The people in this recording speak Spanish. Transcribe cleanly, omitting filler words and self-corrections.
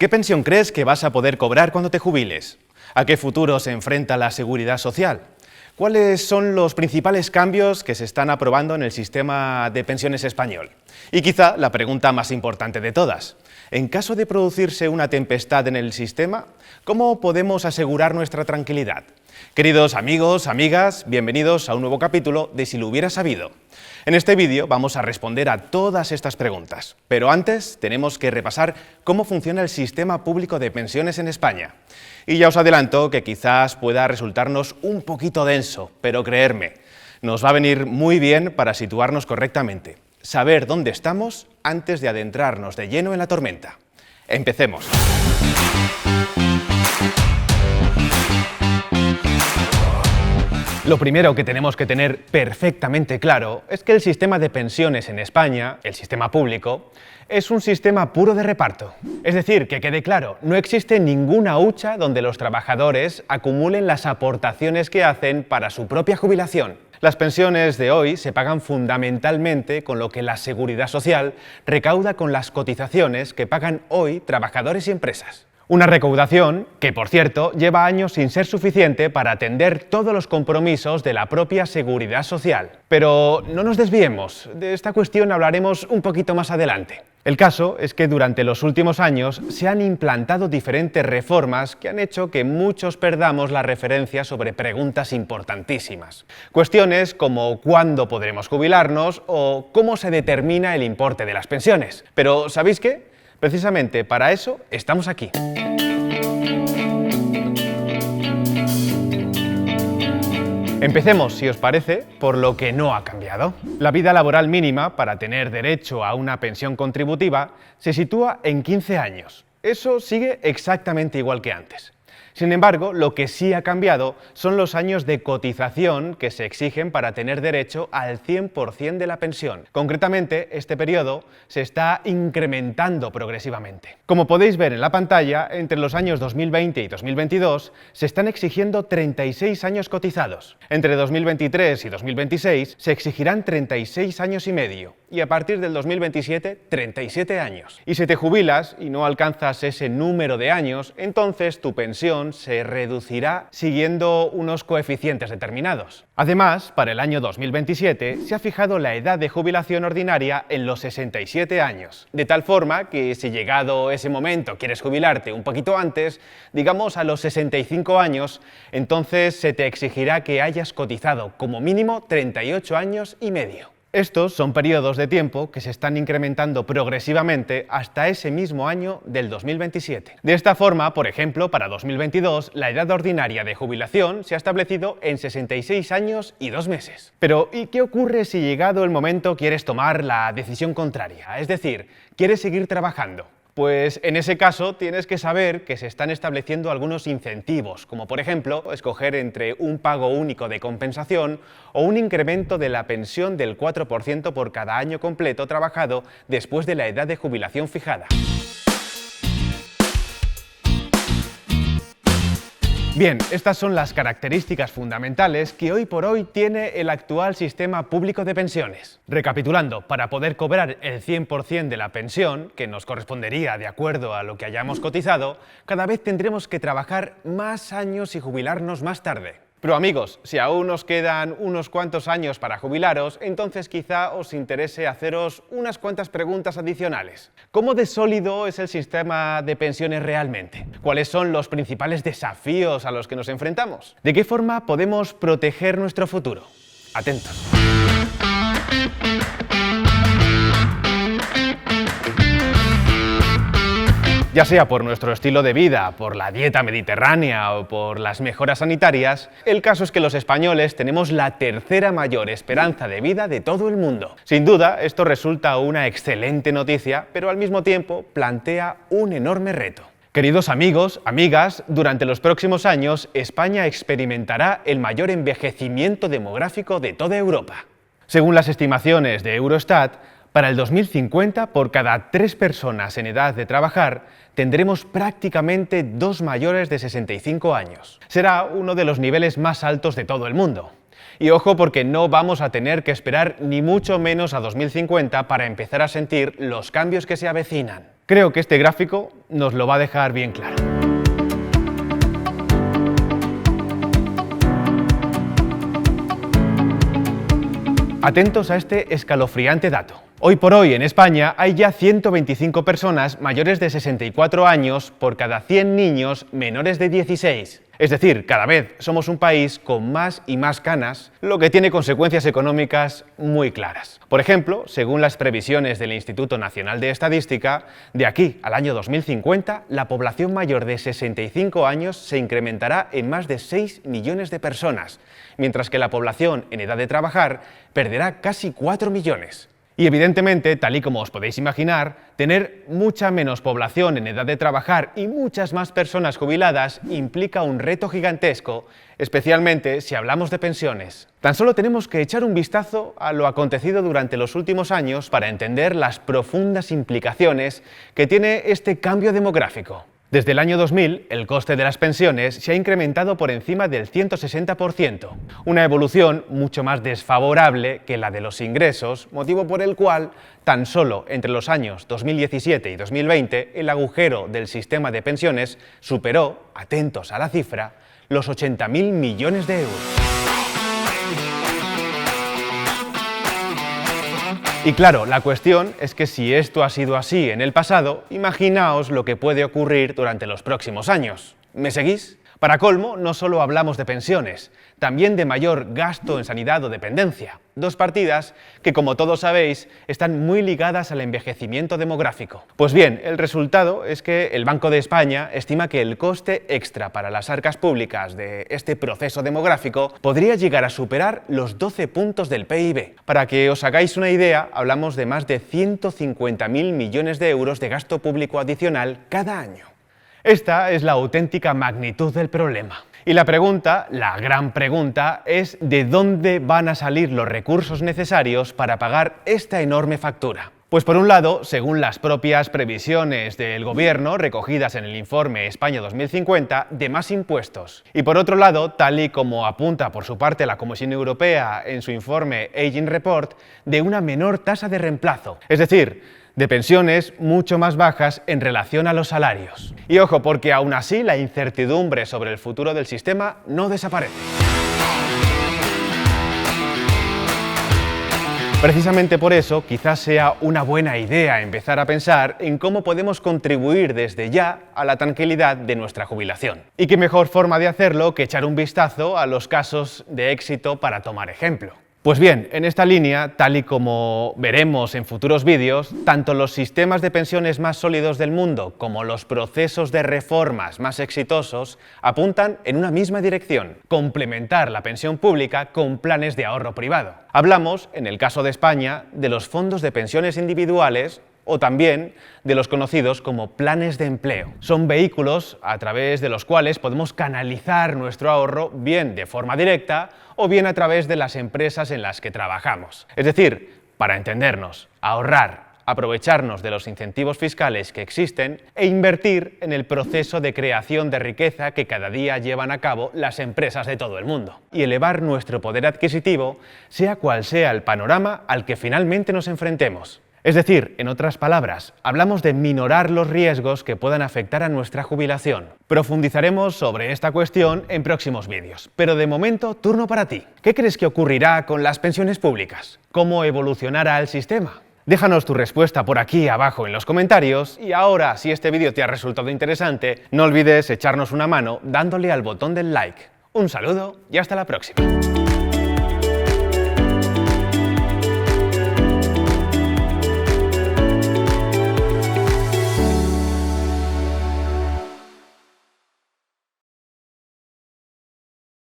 ¿Qué pensión crees que vas a poder cobrar cuando te jubiles? ¿A qué futuro se enfrenta la seguridad social? ¿Cuáles son los principales cambios que se están aprobando en el sistema de pensiones español? Y quizá la pregunta más importante de todas. En caso de producirse una tempestad en el sistema, ¿cómo podemos asegurar nuestra tranquilidad? Queridos amigos, amigas, bienvenidos a un nuevo capítulo de Si lo hubiera sabido. En este vídeo vamos a responder a todas estas preguntas, pero antes tenemos que repasar cómo funciona el sistema público de pensiones en España. Y ya os adelanto que quizás pueda resultarnos un poquito denso, pero creedme, nos va a venir muy bien para situarnos correctamente, saber dónde estamos antes de adentrarnos de lleno en la tormenta. Empecemos. Lo primero que tenemos que tener perfectamente claro es que el sistema de pensiones en España, el sistema público, es un sistema puro de reparto. Es decir, que quede claro, no existe ninguna hucha donde los trabajadores acumulen las aportaciones que hacen para su propia jubilación. Las pensiones de hoy se pagan fundamentalmente con lo que la Seguridad Social recauda con las cotizaciones que pagan hoy trabajadores y empresas. Una recaudación que, por cierto, lleva años sin ser suficiente para atender todos los compromisos de la propia Seguridad Social. Pero no nos desviemos, de esta cuestión hablaremos un poquito más adelante. El caso es que durante los últimos años se han implantado diferentes reformas que han hecho que muchos perdamos la referencia sobre preguntas importantísimas. Cuestiones como cuándo podremos jubilarnos o cómo se determina el importe de las pensiones. Pero ¿sabéis qué? Precisamente para eso estamos aquí. Empecemos, si os parece, por lo que no ha cambiado. La vida laboral mínima para tener derecho a una pensión contributiva se sitúa en 15 años. Eso sigue exactamente igual que antes. Sin embargo, lo que sí ha cambiado son los años de cotización que se exigen para tener derecho al 100% de la pensión. Concretamente, este periodo se está incrementando progresivamente. Como podéis ver en la pantalla, entre los años 2020 y 2022 se están exigiendo 36 años cotizados. Entre 2023 y 2026 se exigirán 36 años y medio. Y a partir del 2027, 37 años. Y si te jubilas y no alcanzas ese número de años, entonces tu pensión se reducirá siguiendo unos coeficientes determinados. Además, para el año 2027 se ha fijado la edad de jubilación ordinaria en los 67 años, de tal forma que si llegado ese momento quieres jubilarte un poquito antes, digamos a los 65 años, entonces se te exigirá que hayas cotizado como mínimo 38 años y medio. Estos son periodos de tiempo que se están incrementando progresivamente hasta ese mismo año del 2027. De esta forma, por ejemplo, para 2022, la edad ordinaria de jubilación se ha establecido en 66 años y 2 meses. Pero, ¿y qué ocurre si llegado el momento quieres tomar la decisión contraria? Es decir, ¿quieres seguir trabajando? Pues en ese caso tienes que saber que se están estableciendo algunos incentivos, como por ejemplo escoger entre un pago único de compensación o un incremento de la pensión del 4% por cada año completo trabajado después de la edad de jubilación fijada. Bien, estas son las características fundamentales que hoy por hoy tiene el actual sistema público de pensiones. Recapitulando, para poder cobrar el 100% de la pensión, que nos correspondería de acuerdo a lo que hayamos cotizado, cada vez tendremos que trabajar más años y jubilarnos más tarde. Pero amigos, si aún os quedan unos cuantos años para jubilaros, entonces quizá os interese haceros unas cuantas preguntas adicionales. ¿Cómo de sólido es el sistema de pensiones realmente? ¿Cuáles son los principales desafíos a los que nos enfrentamos? ¿De qué forma podemos proteger nuestro futuro? Atentos. Ya sea por nuestro estilo de vida, por la dieta mediterránea o por las mejoras sanitarias, el caso es que los españoles tenemos la tercera mayor esperanza de vida de todo el mundo. Sin duda, esto resulta una excelente noticia, pero al mismo tiempo plantea un enorme reto. Queridos amigos, amigas, durante los próximos años, España experimentará el mayor envejecimiento demográfico de toda Europa. Según las estimaciones de Eurostat, para el 2050, por cada 3 personas en edad de trabajar, tendremos prácticamente 2 mayores de 65 años. Será uno de los niveles más altos de todo el mundo. Y ojo, porque no vamos a tener que esperar ni mucho menos a 2050 para empezar a sentir los cambios que se avecinan. Creo que este gráfico nos lo va a dejar bien claro. Atentos a este escalofriante dato. Hoy por hoy en España hay ya 125 personas mayores de 64 años por cada 100 niños menores de 16. Es decir, cada vez somos un país con más y más canas, lo que tiene consecuencias económicas muy claras. Por ejemplo, según las previsiones del Instituto Nacional de Estadística, de aquí al año 2050, la población mayor de 65 años se incrementará en más de 6 millones de personas, mientras que la población en edad de trabajar perderá casi 4 millones. Y evidentemente, tal y como os podéis imaginar, tener mucha menos población en edad de trabajar y muchas más personas jubiladas implica un reto gigantesco, especialmente si hablamos de pensiones. Tan solo tenemos que echar un vistazo a lo acontecido durante los últimos años para entender las profundas implicaciones que tiene este cambio demográfico. Desde el año 2000, el coste de las pensiones se ha incrementado por encima del 160%, una evolución mucho más desfavorable que la de los ingresos, motivo por el cual, tan solo entre los años 2017 y 2020, el agujero del sistema de pensiones superó, atentos a la cifra, los 80.000 millones de euros. Y claro, la cuestión es que si esto ha sido así en el pasado, imaginaos lo que puede ocurrir durante los próximos años. ¿Me seguís? Para colmo, no solo hablamos de pensiones, también de mayor gasto en sanidad o dependencia. Dos partidas que, como todos sabéis, están muy ligadas al envejecimiento demográfico. Pues bien, el resultado es que el Banco de España estima que el coste extra para las arcas públicas de este proceso demográfico podría llegar a superar los 12 puntos del PIB. Para que os hagáis una idea, hablamos de más de 150.000 millones de euros de gasto público adicional cada año. Esta es la auténtica magnitud del problema. Y la pregunta, la gran pregunta, es ¿de dónde van a salir los recursos necesarios para pagar esta enorme factura? Pues por un lado, según las propias previsiones del Gobierno recogidas en el informe España 2050, de más impuestos. Y por otro lado, tal y como apunta por su parte la Comisión Europea en su informe Aging Report, de una menor tasa de reemplazo. Es decir, de pensiones mucho más bajas en relación a los salarios. Y ojo, porque aún así la incertidumbre sobre el futuro del sistema no desaparece. Precisamente por eso, quizás sea una buena idea empezar a pensar en cómo podemos contribuir desde ya a la tranquilidad de nuestra jubilación. Y qué mejor forma de hacerlo que echar un vistazo a los casos de éxito para tomar ejemplo. Pues bien, en esta línea, tal y como veremos en futuros vídeos, tanto los sistemas de pensiones más sólidos del mundo como los procesos de reformas más exitosos apuntan en una misma dirección: complementar la pensión pública con planes de ahorro privado. Hablamos, en el caso de España, de los fondos de pensiones individuales o también de los conocidos como planes de empleo. Son vehículos a través de los cuales podemos canalizar nuestro ahorro bien de forma directa o bien a través de las empresas en las que trabajamos. Es decir, para entendernos, ahorrar, aprovecharnos de los incentivos fiscales que existen e invertir en el proceso de creación de riqueza que cada día llevan a cabo las empresas de todo el mundo y elevar nuestro poder adquisitivo, sea cual sea el panorama al que finalmente nos enfrentemos. Es decir, en otras palabras, hablamos de minorar los riesgos que puedan afectar a nuestra jubilación. Profundizaremos sobre esta cuestión en próximos vídeos, pero de momento, turno para ti. ¿Qué crees que ocurrirá con las pensiones públicas? ¿Cómo evolucionará el sistema? Déjanos tu respuesta por aquí abajo en los comentarios y ahora, si este vídeo te ha resultado interesante, no olvides echarnos una mano dándole al botón del like. Un saludo y hasta la próxima.